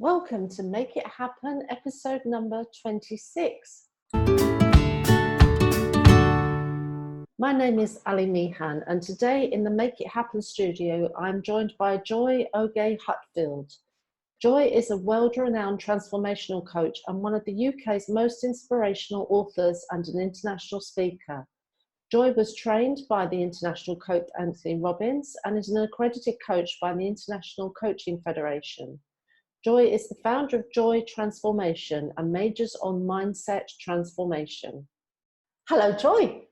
Welcome to Make It Happen, episode number 26. My name is Ali Meehan, and today in the Make It Happen studio, I'm joined by Joy Ogeh-Hutfield. Joy is a world-renowned transformational coach and one of the UK's most inspirational authors and an international speaker. Joy was trained by the International Coach Anthony Robbins and is an accredited coach by the International Coaching Federation. Joy is the founder of Joy Transformation and majors on mindset transformation. Hello, Joy.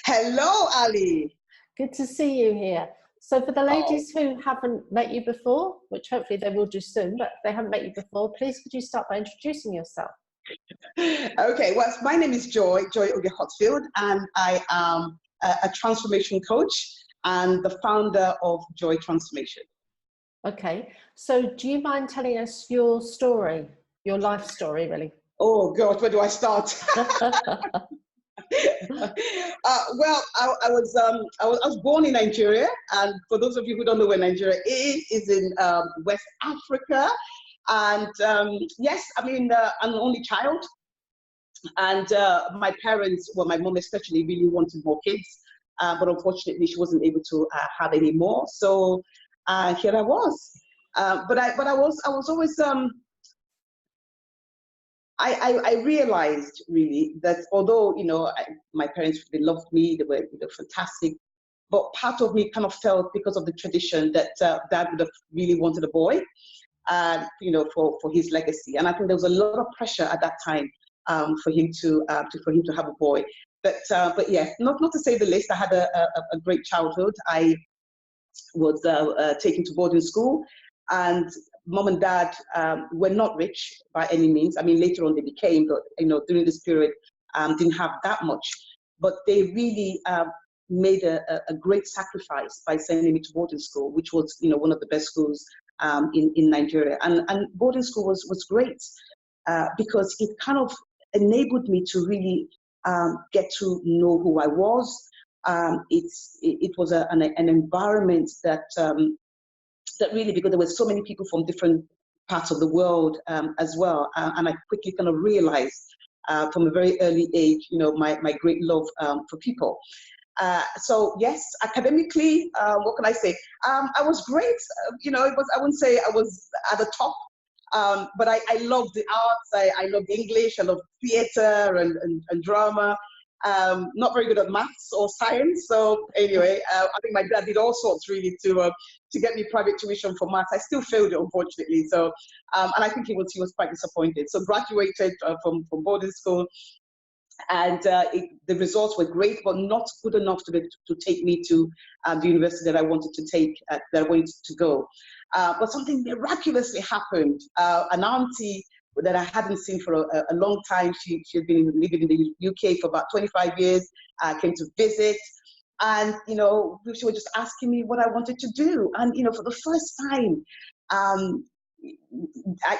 Hello, Ali. Good to see you here. So for the ladies who haven't met you before, which hopefully they will do soon, but if they haven't met you before, please could you start by introducing yourself? Okay, well, my name is Joy Ogeh-Hutfield, and I am a transformation coach and the founder of Joy Transformation. Okay, so do you mind telling us your story, your life story, really? Oh God, where do I start? Well, I was born in Nigeria, and for those of you who don't know where Nigeria is in West Africa. And yes, I mean, I'm the only child, and my parents, well, my mom especially, really wanted more kids, but unfortunately, she wasn't able to have any more. So here I was, but I was always. I realized really that although, you know, my parents, they loved me, they were, you know, fantastic, but part of me kind of felt, because of the tradition, that Dad would have really wanted a boy, you know, for his legacy. And I think there was a lot of pressure at that time for him to have a boy. But yeah, not to say the least, I had a great childhood. I was taken to boarding school, and Mom and Dad were not rich by any means. I mean, later on they became, but, you know, during this period, didn't have that much. But they really made a great sacrifice by sending me to boarding school, which was, you know, one of the best schools in Nigeria. And boarding school was great because it kind of enabled me to really get to know who I was. It was an environment that really, because there were so many people from different parts of the world as well, and I quickly kind of realized from a very early age, you know, my great love for people. So yes, academically, what can I say? I was great. You know, I wouldn't say I was at the top, but I loved the arts. I loved English. I loved theater and drama. Not very good at maths or science. So anyway, I think my dad did all sorts really to get me private tuition for maths. I still failed it, unfortunately. So, and I think he was quite disappointed. So graduated from boarding school, and the results were great, but not good enough to take me to the university that I wanted to take, that I wanted to go. But something miraculously happened. An auntie that I hadn't seen for a long time. She had been living in the UK for about 25 years, came to visit. And, you know, she was just asking me what I wanted to do. And, you know, for the first time,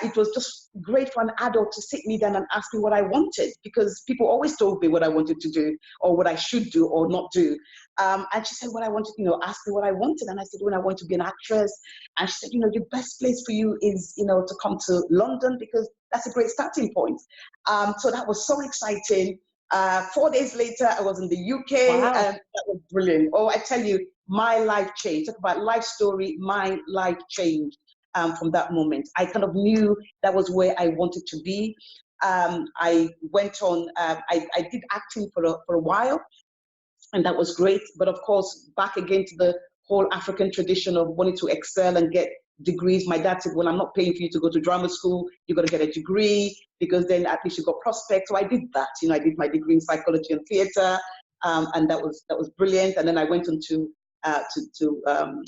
it was just great for an adult to sit me down and ask me what I wanted, because people always told me what I wanted to do or what I should do or not do. And she said, what I wanted, you know, ask me what I wanted. And I said, when I want to be an actress. And she said, you know, the best place for you is, you know, to come to London, because that's a great starting point. So that was so exciting. 4 days later, I was in the UK. Wow. And that was brilliant. Oh, I tell you, my life changed. Talk about life story, my life changed. From that moment, I kind of knew that was where I wanted to be. I went on, I did acting for a while, and that was great. But of course, back again to the whole African tradition of wanting to excel and get degrees. My dad said, well, I'm not paying for you to go to drama school. You've got to get a degree, because then at least you got prospects. So I did that. You know, I did my degree in psychology and theater, and that was brilliant. And then I went on to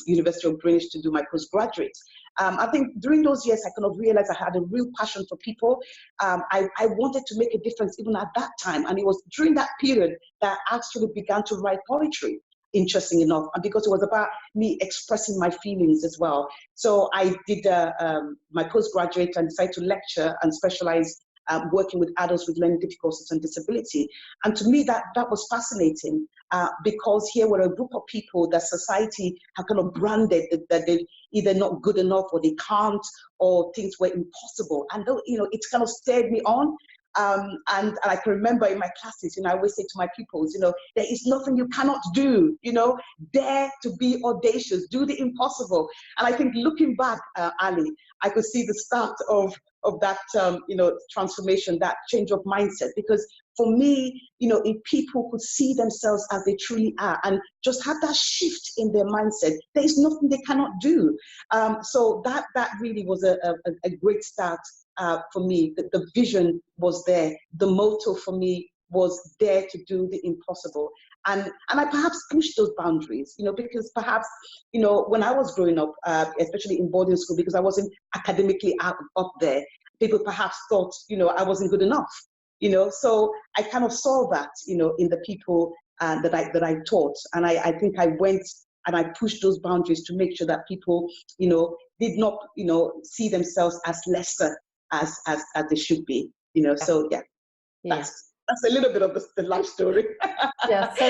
University of Greenwich to do my postgraduate. I think during those years, I kind of realized I had a real passion for people. I wanted to make a difference even at that time. And it was during that period that I actually began to write poetry, interesting enough, and because it was about me expressing my feelings as well. So I did my postgraduate and decided to lecture and specialize working with adults with learning difficulties and disability. And to me, that was fascinating because here were a group of people that society had kind of branded that they're either not good enough or they can't, or things were impossible. And it kind of stirred me on. And I can remember in my classes, I always say to my pupils, there is nothing you cannot do, dare to be audacious, do the impossible. And I think looking back, Ali, I could see the start of that, transformation, that change of mindset. Because for me, if people could see themselves as they truly are and just have that shift in their mindset, there is nothing they cannot do. So that really was a great start for me. The vision was there. The motto for me was dare to do the impossible. And I perhaps pushed those boundaries, because perhaps, when I was growing up, especially in boarding school, because I wasn't academically up there, people perhaps thought, I wasn't good enough, so I kind of saw that, in the people that I taught. And I think I went and I pushed those boundaries to make sure that people, did not, see themselves as lesser as they should be, so yeah. That's a little bit of the life story. Yeah, so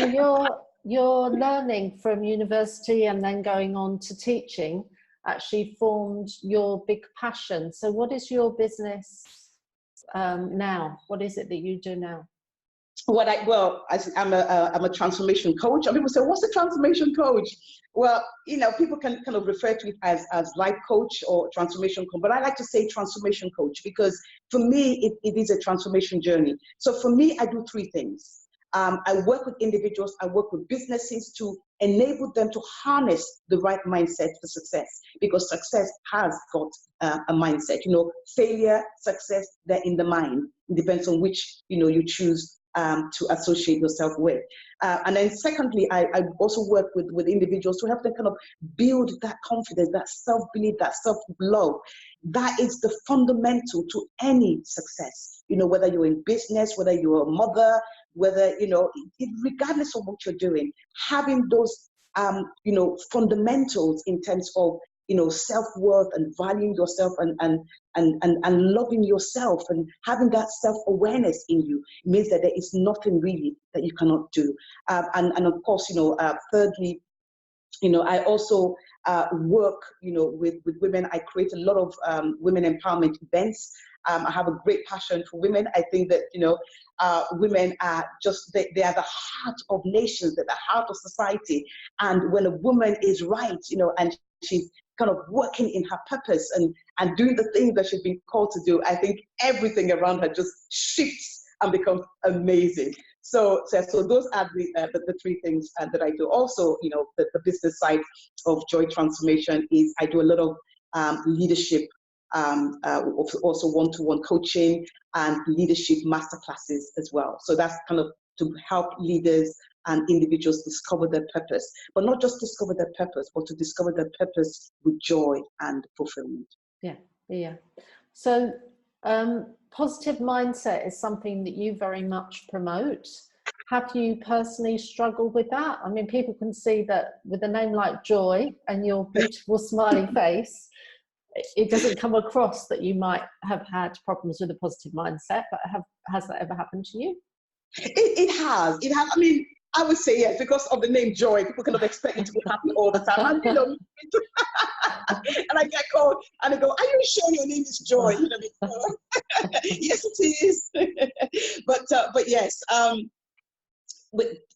your learning from university and then going on to teaching actually formed your big passion. So what is your business now? What is it that you do now? I'm a transformation coach. And people say, what's a transformation coach? Well, people can kind of refer to it as life coach or transformation coach, but I like to say transformation coach because for me, it is a transformation journey. So for me, I do three things. I work with individuals, I work with businesses to enable them to harness the right mindset for success, because success has got a mindset. Failure, success, they're in the mind. It depends on which, you choose to associate yourself with. And then secondly, I also work with individuals to help them kind of build that confidence, that self-belief, that self-love. That is the fundamental to any success, whether you're in business, whether you're a mother, whether, regardless of what you're doing, having those, fundamentals in terms of, self-worth and valuing yourself and loving yourself and having that self-awareness in you means that there is nothing really that you cannot do. And of course, thirdly, I also work, with women. I create a lot of women empowerment events. I have a great passion for women. I think that, women are just, they are the heart of nations, they're the heart of society. And when a woman is right, and she's kind of working in her purpose and doing the things that she's been called to do, I think everything around her just shifts and becomes amazing. So those are the three things that I do. Also, the business side of Joy Transformation is I do a lot of leadership, also one-to-one coaching and leadership masterclasses as well. So that's kind of to help leaders and individuals discover their purpose, but not just discover their purpose, but to discover their purpose with joy and fulfillment. Yeah. So positive mindset is something that you very much promote. Have you personally struggled with that? I mean, people can see that with a name like Joy and your beautiful smiling face, it doesn't come across that you might have had problems with a positive mindset, but has that ever happened to you? It has. I mean, I would say yes, because of the name Joy, people kind of expect it to be happy all the time. And, and I get called and they go, are you sure your name is Joy? Yes, it is. But yes,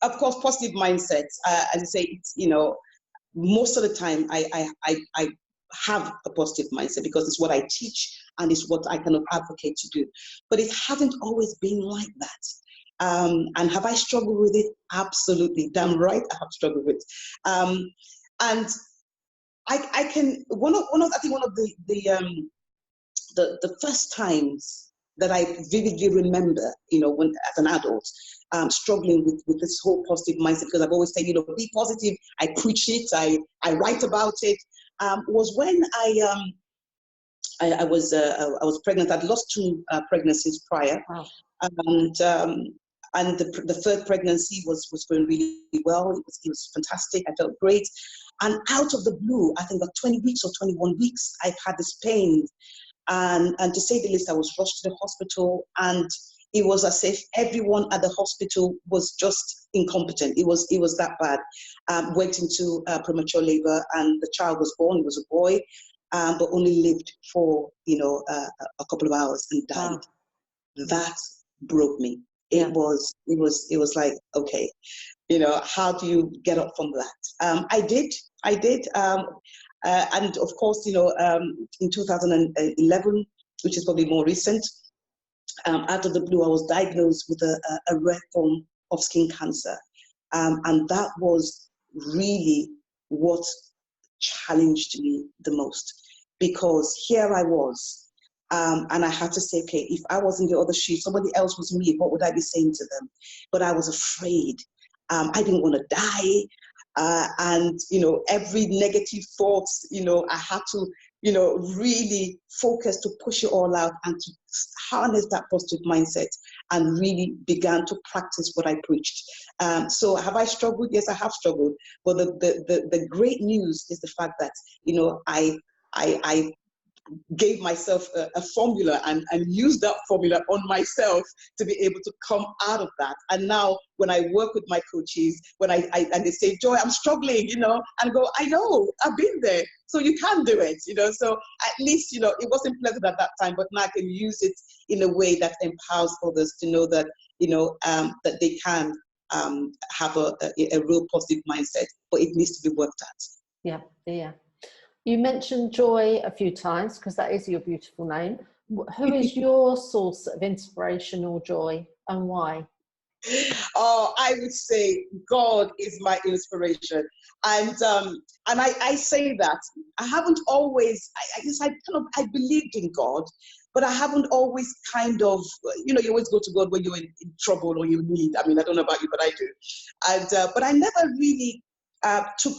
of course, positive mindset, as I say, it's, most of the time I have a positive mindset because it's what I teach and it's what I kind of advocate to do. But it hasn't always been like that. And have I struggled with it? Absolutely, damn right I have struggled with it. And I can, one of the first times that I vividly remember, when as an adult, struggling with this whole positive mindset, because I've always said, be positive, I preach it, I write about it, was when I was pregnant. I'd lost 2 pregnancies prior. Wow. And the third pregnancy was going really well. It was fantastic. I felt great. And out of the blue, I think about 20 weeks or 21 weeks, I've had this pain And to say the least, I was rushed to the hospital, and it was as if everyone at the hospital was just incompetent. It was that bad. Went into premature labor, and the child was born. It was a boy, but only lived for a couple of hours and died. Wow. That broke me. Yeah. It was like, okay, how do you get up from that? I did. And of course, in 2011, which is probably more recent, out of the blue, I was diagnosed with a rare form of skin cancer. And that was really what challenged me the most, because here I was, and I had to say, okay, if I was in the other shoe, somebody else was me, what would I be saying to them? But I was afraid. I didn't want to die. And every negative thoughts, I had to, really focus to push it all out and to harness that positive mindset and really began to practice what I preached. So have I struggled? Yes, I have struggled. But the great news is the fact that, I gave myself a formula and used that formula on myself to be able to come out of that. And now when I work with my coaches, when and they say, Joy, I'm struggling, and I go, I know, I've been there. So you can do it, So at least, it wasn't pleasant at that time, but now I can use it in a way that empowers others to know that, that they can have a real positive mindset, but it needs to be worked at. Yeah, yeah. You mentioned Joy a few times because that is your beautiful name. Who is your source of inspiration or joy, and why? Oh, I would say God is my inspiration, and I say that I haven't always. I believed in God, but I haven't always kind of. You always go to God when you're in trouble or you need. I mean, I don't know about you, but I do, and but I never really took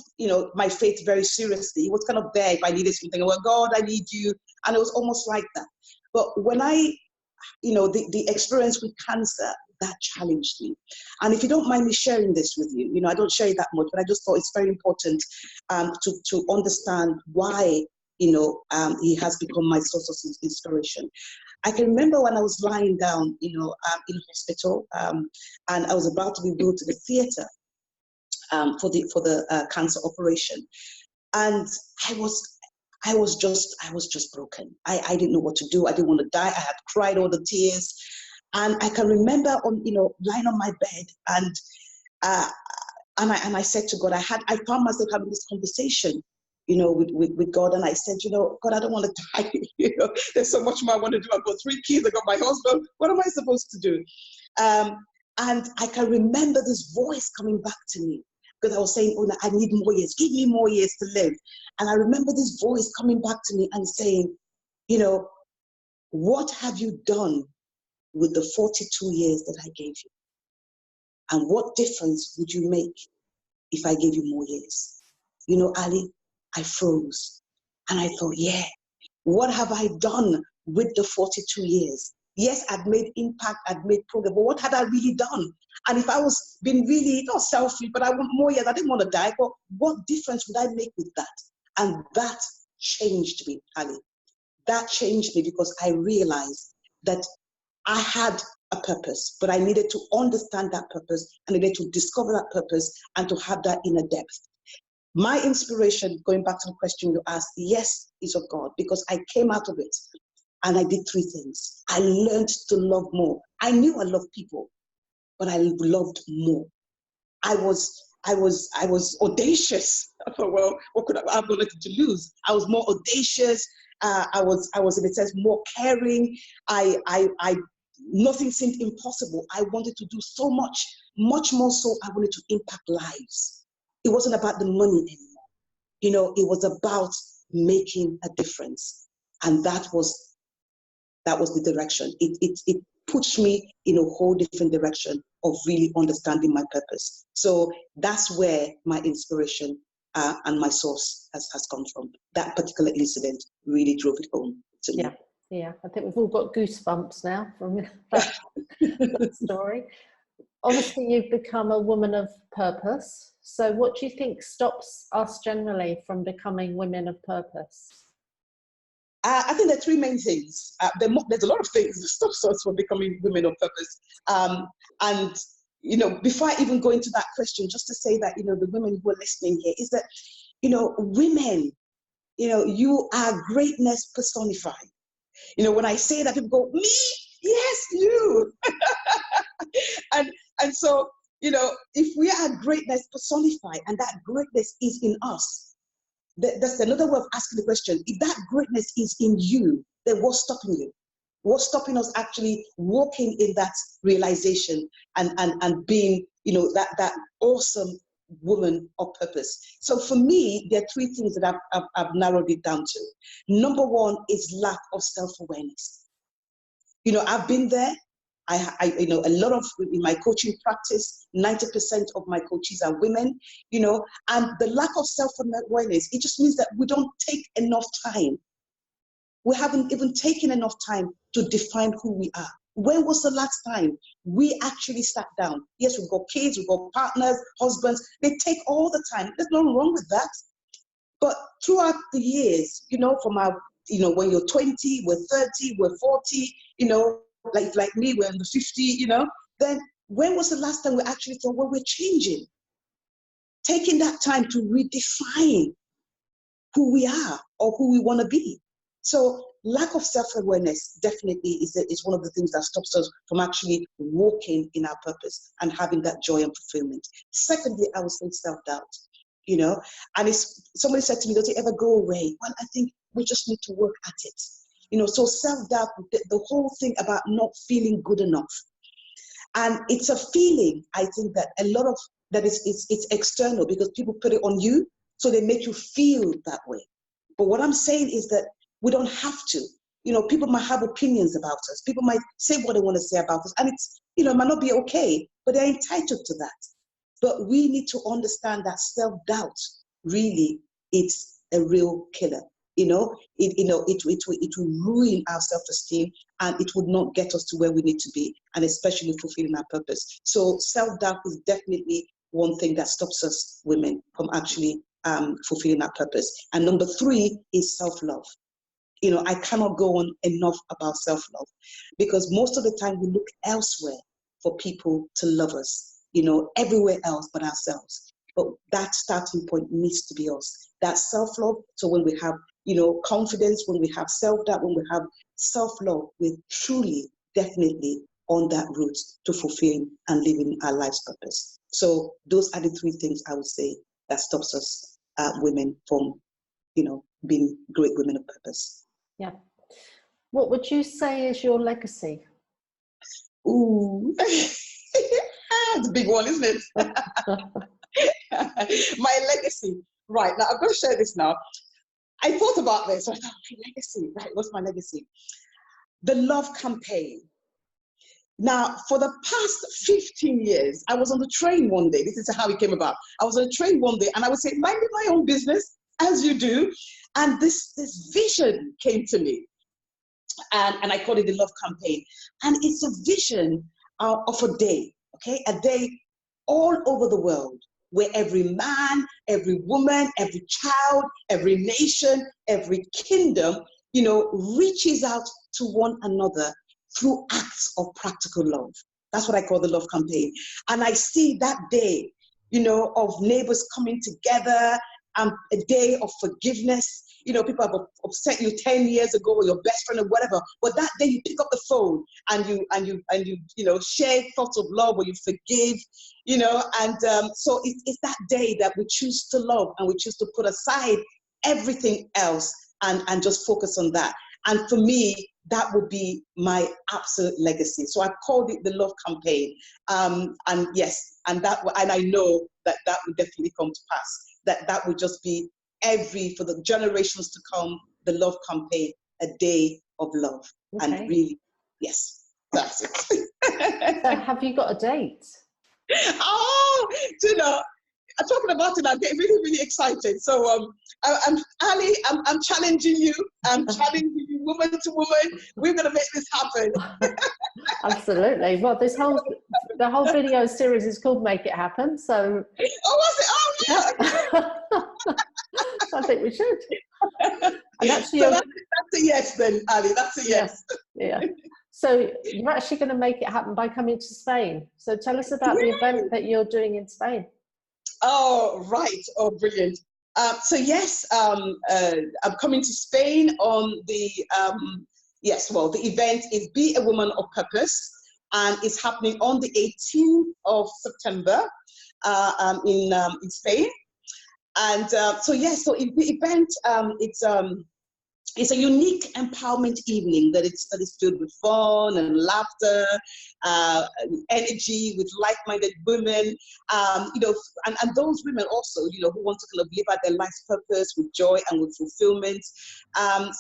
my faith very seriously. It was kind of there if I needed something. Well, God, I need you, and it was almost like that. But when I, the experience with cancer, that challenged me. And if you don't mind me sharing this with you, I don't share it that much, but I just thought it's very important to understand why he has become my source of inspiration. I can remember when I was lying down, in hospital, and I was about to be wheeled to the theater. For the cancer operation, and I was just broken. I didn't know what to do. I didn't want to die. I had cried all the tears, and I can remember lying on my bed, and I said to God, I found myself having this conversation, with God, and I said, God, I don't want to die. There's so much more I want to do. I've got 3 kids. I got my husband. What am I supposed to do? And I can remember this voice coming back to me, because I was saying, oh, I need more years. Give me more years to live. And I remember this voice coming back to me and saying, what have you done with the 42 years that I gave you? And what difference would you make if I gave you more years? Ali, I froze. And I thought, yeah, what have I done with the 42 years? Yes, I'd made impact, I'd made progress, but what had I really done? And if I was being really, not selfish, but I want more years, I didn't want to die, but what difference would I make with that? And that changed me, Ali. That changed me, because I realized that I had a purpose, but I needed to understand that purpose, and I needed to discover that purpose and to have that inner depth. My inspiration, going back to the question you asked, yes, is of God, because I came out of it. And I did 3 things. I learned to love more. I knew I loved people, but I loved more. I was audacious. I thought, well, what could I have got nothing to lose? I was more audacious. I was in a sense more caring. Nothing seemed impossible. I wanted to do so much more so I wanted to impact lives. It wasn't about the money anymore. It was about making a difference. And that was the direction. It pushed me in a whole different direction of really understanding my purpose. So that's where my inspiration and my source has come from. That particular incident really drove it home to me. Yeah. I think we've all got goosebumps now from that story. Obviously, you've become a woman of purpose. So what do you think stops us generally from becoming women of purpose? I think there are three main things. There's a lot of things that stops us from becoming women of purpose. And, you know, before I even go into that question, just to say that, you know, the women who are listening here, is that, you know, women, you know, you are greatness personified. You know, when I say that, people go, me? Yes, you. and so, you know, if we are greatness personified and that greatness is in us, that's another way of asking the question. If that greatness is in you, then what's stopping you? What's stopping us actually walking in that realization and being, you know, that awesome woman of purpose? So for me, there are three things that I've narrowed it down to. Number one is lack of self-awareness. You know, I've been there. You know, a lot of, in my coaching practice, 90% of my coaches are women, you know, and the lack of self-awareness, it just means that we don't take enough time. We haven't even taken enough time to define who we are. When was the last time we actually sat down? Yes, we've got kids, we've got partners, husbands, they take all the time. There's nothing wrong with that. But throughout the years, you know, from our, you know, when you're 20, we're 30, we're 40, you know, like me, we're in the 50, you know, then when was the last time we actually thought, well, we're changing? Taking that time to redefine who we are or who we want to be. So lack of self-awareness definitely is one of the things that stops us from actually walking in our purpose and having that joy and fulfillment. Secondly, I would say self-doubt, you know, and somebody said to me, does it ever go away? Well, I think we just need to work at it. You know, so self-doubt, the whole thing about not feeling good enough. And it's a feeling, I think, that a lot of that it's external because people put it on you, so they make you feel that way. But what I'm saying is that we don't have to. You know, people might have opinions about us. People might say what they want to say about us. And it's, you know, it might not be okay, but they're entitled to that. But we need to understand that self-doubt, really, it's a real killer. You know, it will ruin our self-esteem, and it would not get us to where we need to be, and especially fulfilling our purpose. So self-doubt is definitely one thing that stops us women from actually fulfilling our purpose. And number three is self-love. You know, I cannot go on enough about self-love, because most of the time we look elsewhere for people to love us, you know, everywhere else but ourselves. But that starting point needs to be us. That self-love. So when we have, you know, confidence, when we have self-doubt, when we have self-love, we're truly, definitely on that route to fulfilling and living our life's purpose. So those are the three things I would say that stops us women from, you know, being great women of purpose. Yeah. What would you say is your legacy? Ooh, it's a big one, isn't it? My legacy. Right, now I'm going to share this now. I thought about this. I thought, my legacy, right? What's my legacy? The Love Campaign. Now, for the past 15 years, I was on the train one day. This is how it came about. I was on a train one day, and I would say, minding my own business, as you do. And this vision came to me. And I call it the Love Campaign. And it's a vision of a day, okay? A day all over the world, where every man, every woman, every child, every nation, every kingdom, you know, reaches out to one another through acts of practical love. That's what I call the Love Campaign. And I see that day, you know, of neighbors coming together, a day of forgiveness. You know, people have upset you 10 years ago, or your best friend or whatever, but that day you pick up the phone and you know, share thoughts of love, or you forgive, you know, and so it's that day that we choose to love, and we choose to put aside everything else and just focus on that. And for me, that would be my absolute legacy. So I called it the Love Campaign. And yes, and I know that would definitely come to pass. That would just be for the generations to come, the Love Campaign, a day of love. Okay. And really, yes, that's it. So have you got a date? Oh, you know, I'm talking about it, I get really, really excited. So Ali, I'm challenging you. I'm challenging you, woman to woman. We're going to make this happen. Absolutely. Well, the whole video series is called Make It Happen. So. Oh, was it? Oh, yeah. I think we should. And actually, so that's a yes then, Ali. That's a yes. Yeah. So you're actually going to make it happen by coming to Spain. So tell us about the event that you're doing in Spain. Oh, right. Oh, brilliant. So yes, I'm coming to Spain on the, the event is Be a Woman of Purpose, and it's happening on the 18th of September in Spain. And so the event, it's a unique empowerment evening that is filled with fun and laughter, energy with like-minded women, and those women also, who want to kind of live out their life's purpose with joy and with fulfillment.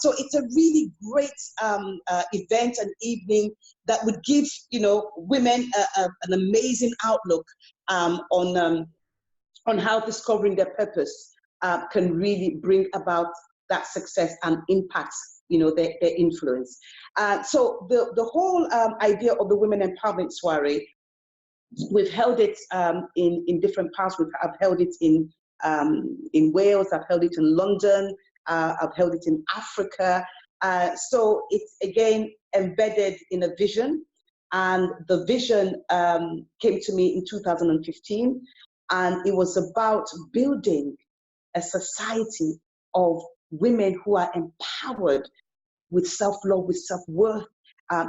So it's a really great event and evening that would give, women an amazing outlook on how discovering their purpose can really bring about that success and impacts, their influence. So the whole idea of the Women Empowerment Soiree, we've held it in different parts. I've held it in Wales, I've held it in London, I've held it in Africa. So it's again embedded in a vision, and the vision came to me in 2015, and it was about building a society of women who are empowered with self-love, with self-worth,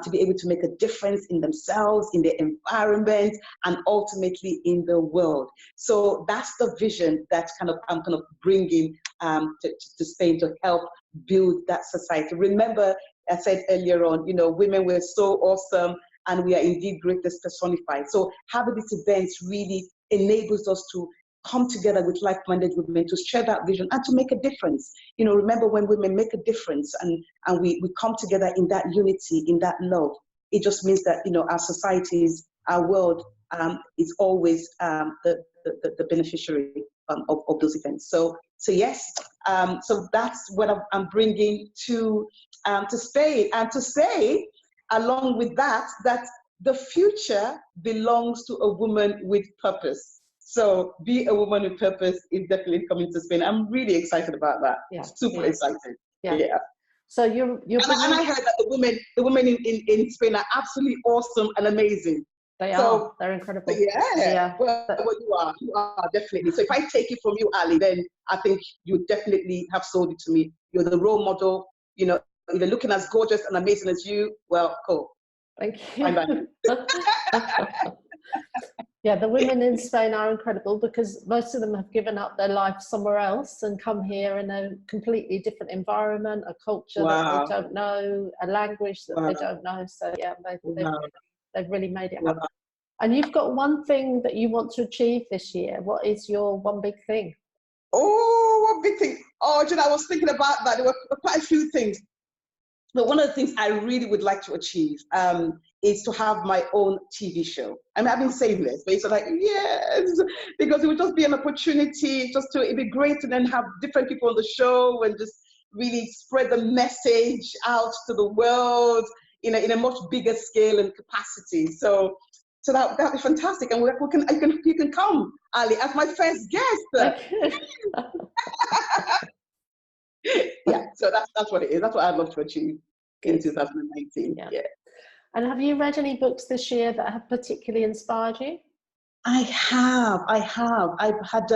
to be able to make a difference in themselves, in their environment, and ultimately in the world. So that's the vision that I'm kind of bringing to Spain to help build that society. Remember, I said earlier on, women were so awesome, and we are indeed greatness personified. So having these events really enables us to come together with like-minded women to share that vision and to make a difference. Remember, when women make a difference and we come together in that unity, in that love, it just means that, our societies, our world is always the beneficiary of those events. So yes, so that's what I'm bringing to Spain, and to say, along with that the future belongs to a woman with purpose. So Be a Woman with Purpose is definitely coming to Spain. I'm really excited about that. Yeah. Super excited. Yeah. So you're and I heard that the women in Spain are absolutely awesome and amazing. They're incredible. Well, you are definitely. So if I take it from you, Ali, then I think you definitely have sold it to me. You're the role model. If they're looking as gorgeous and amazing as you, well, cool. Thank you. Yeah, the women in Spain are incredible, because most of them have given up their life somewhere else and come here in a completely different environment, a culture that they don't know, a language that they don't know. So yeah, they've really made it happen. And you've got one thing that you want to achieve this year. What is your one big thing? Oh, one big thing. Oh, I was thinking about that. There were quite a few things. But one of the things I really would like to achieve is to have my own TV show. I mean, I've been saying this, but it's like, yes, because it would just be an opportunity it'd be great to then have different people on the show and just really spread the message out to the world in a much bigger scale and capacity. So that'd be fantastic. And you can come, Ali, as my first guest. Yeah, so that's what it is. That's what I'd love to achieve in 2019. Yeah. And have you read any books this year that have particularly inspired you? I have. I've had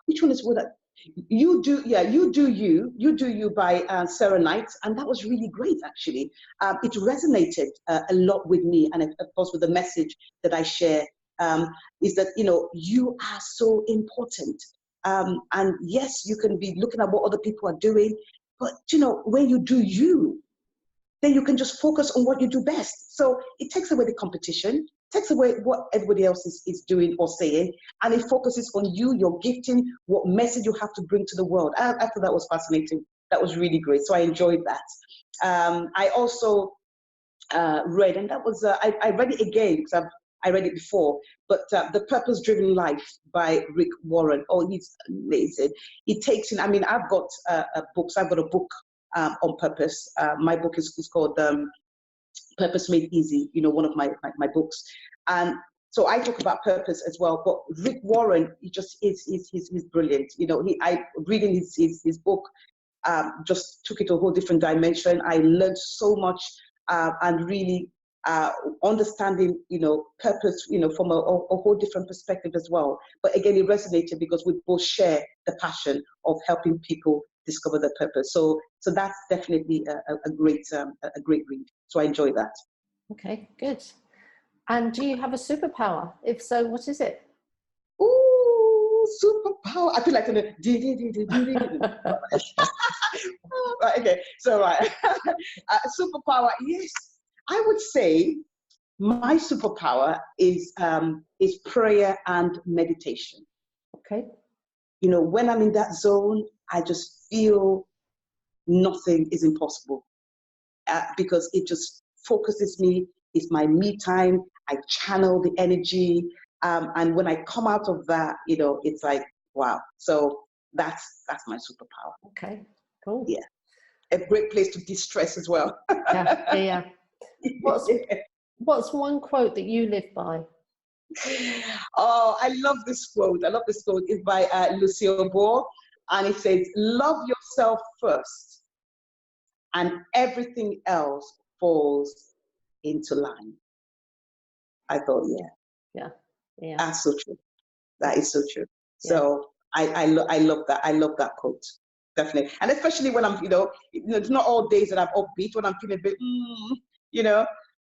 which one is what? You Do You by Sarah Knight, and that was really great actually. It resonated a lot with me, and of course with the message that I share is that you are so important. And yes, you can be looking at what other people are doing, but when you do you, then you can just focus on what you do best. So it takes away the competition, takes away what everybody else is doing or saying, and it focuses on you, your gifting, what message you have to bring to the world. I thought that was fascinating. That was really great. So I enjoyed that. I also read, and that was, I read it again because I read it before, but The Purpose-Driven Life by Rick Warren. Oh, he's amazing. He takes in, I've got books. I've got a book on purpose. My book is called Purpose Made Easy, one of my books. And so I talk about purpose as well, but Rick Warren, he just he's brilliant. I'm reading his book, just took it to a whole different dimension. I learned so much, and really understanding, purpose, from a whole different perspective as well. But again, it resonated because we both share the passion of helping people discover their purpose. So that's definitely a great read. So I enjoy that. Okay, good. And do you have a superpower? If so, what is it? Ooh, superpower. I feel like right, okay, so right. Superpower, yes. I would say my superpower is prayer and meditation. Okay. When I'm in that zone, I just feel nothing is impossible, because it just focuses me. It's my me time. I channel the energy. And when I come out of that, it's like, wow. So that's my superpower. Okay, cool. Yeah. A great place to de-stress as well. Yeah. What's one quote that you live by? Oh, I love this quote. It's by LUCILLE, and it says, "Love yourself first, and everything else falls into line." I thought, Yeah. That's so true. That is so true. Yeah. So I love that. I love that quote. Definitely. And especially when I'm, it's not all days that I'm upbeat, when I'm feeling a bit,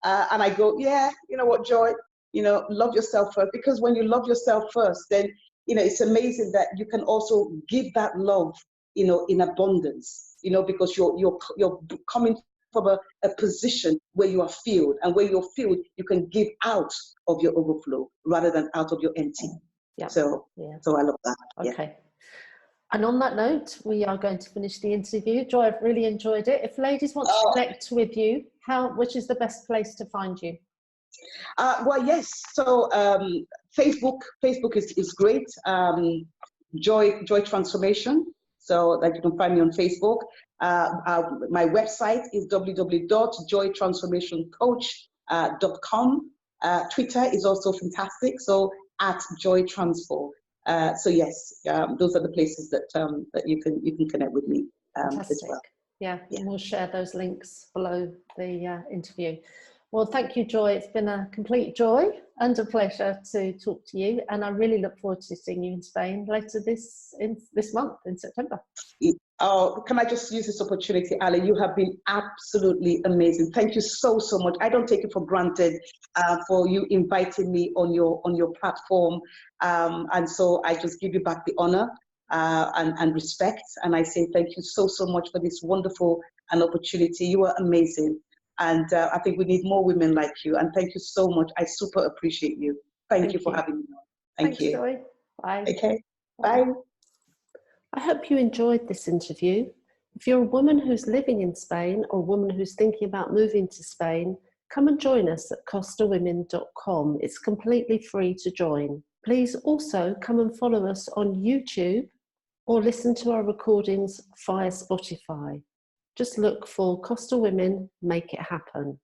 and I go, you know what, Joy, love yourself first. Because when you love yourself first, then, it's amazing that you can also give that love, in abundance, because you're coming from a position where you are filled, and where you're filled, you can give out of your overflow rather than out of your empty. Yeah. So I love that. Okay. Yeah. And on that note, we are going to finish the interview. Joy, I've really enjoyed it. If ladies want to connect with you, which is the best place to find you? Well, yes. So Facebook is great. Joy Transformation. So that you can find me on Facebook. My website is www.joytransformationcoach.com. Twitter is also fantastic. So @JoyTransfor. So yes, those are the places that you can connect with me as well. Yeah, and we'll share those links below the interview. Well, thank you, Joy. It's been a complete joy and a pleasure to talk to you, and I really look forward to seeing you in Spain later this month, in September. Oh, can I just use this opportunity, Ali? You have been absolutely amazing. Thank you so much. I don't take it for granted for you inviting me on your platform, and so I just give you back the honor and respect, and I say thank you so much for this wonderful opportunity. You are amazing. And I think we need more women like you. And thank you so much. I super appreciate you. Thank you for having me on. Thanks, you. Joy. Bye. Okay. Bye. I hope you enjoyed this interview. If you're a woman who's living in Spain, or a woman who's thinking about moving to Spain, come and join us at costawomen.com. It's completely free to join. Please also come and follow us on YouTube, or listen to our recordings via Spotify. Just look for Costa Women Make It Happen.